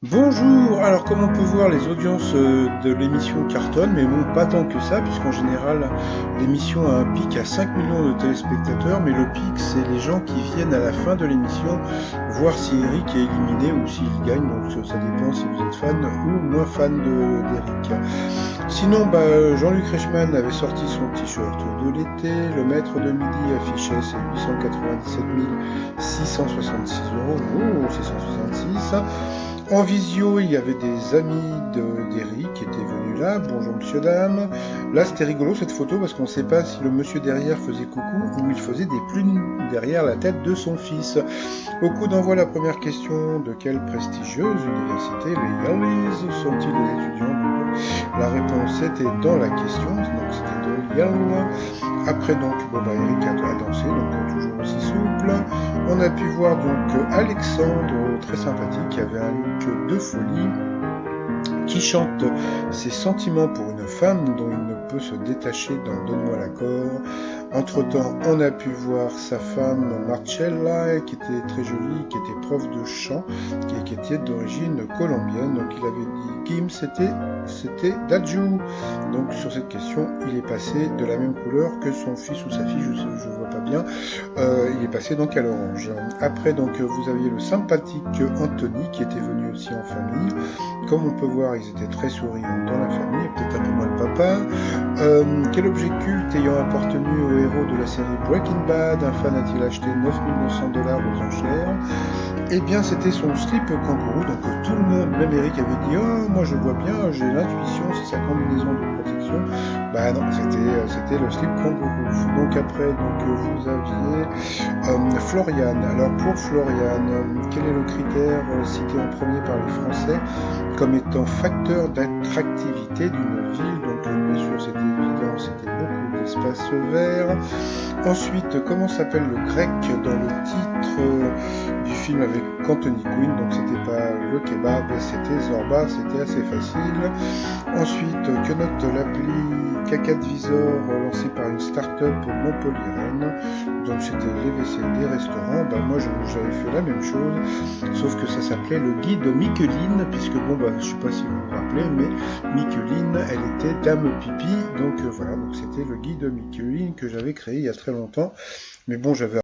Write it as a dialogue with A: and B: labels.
A: Bonjour! Alors comme on peut voir, les audiences de l'émission cartonnent, mais bon, pas tant que ça, puisqu'en général, l'émission a un pic à 5 millions de téléspectateurs, mais le pic, c'est les gens qui viennent à la fin de l'émission voir si Eric est éliminé ou s'il gagne, donc ça dépend si vous êtes fan ou moins fan d'Eric. Sinon, Jean-Luc Reichmann avait sorti son t-shirt de l'été, le maître de midi affichait ses 897 666 euros, oh, 666. En visio, il y avait des amis d'Eric qui étaient venus là. Bonjour monsieur, dame. Là, c'était rigolo cette photo parce qu'on ne sait pas si le monsieur derrière faisait coucou ou il faisait des plumes derrière la tête de son fils. Au coup d'envoi, la première question: de quelle prestigieuse université les Yaleys sont-ils les étudiants? La réponse était dans la question, donc c'était de Yale. Après donc, Eric a dansé, donc toujours aussi souple. On a pu voir donc Alexandre, très sympathique, qui avait un look de folie, qui chante ses sentiments pour une femme dont il ne peut se détacher dans Donne-moi l'accord. Entre-temps, on a pu voir sa femme Marcella, qui était très jolie, qui était prof de chant, qui était d'origine colombienne. Donc il avait dit Kim, c'était Dadju. Donc sur cette question, il est passé de la même couleur que son fils ou sa fille, je vois pas bien. Il est passé donc à l'orange. Après, donc vous aviez le sympathique Anthony qui était venu aussi en famille. Comme on peut voir, ils étaient très souriants dans la famille, peut-être un peu moins le papa. Quel objet culte ayant appartenu au héros de la série Breaking Bad, un fan a-t-il acheté 9 900 $ aux enchères? Eh bien, c'était son slip kangourou, donc tout le monde, même Eric, avait dit: «Oh, moi je vois bien, j'ai l'intuition, c'est sa combinaison de protection.» Bah non, c'était le slip kangourou. Donc après, vous aviez Florian. Alors pour Florian, quel est le critère cité en premier par les Français comme étant facteur d'attractivité d'une ville? Donc bien sûr, c'était évident, c'était beaucoup d'espaces verts. Ensuite, comment s'appelle le grec dans le titre du film avec Anthony Quinn? Donc c'était pas le kebab, c'était Zorba, c'était assez facile. Ensuite, que note l'appli Cacadvisor lancée par une start-up montpelliéraine? Donc c'était les WC des restaurants. Moi j'avais fait la même chose, sauf que ça s'appelait le guide Micheline, puisque je sais pas si vous vous rappelez, mais Micheline, elle était dame pipi, donc voilà, donc c'était le guide Micheline que j'avais créé il y a très longtemps. Mais bon, j'avais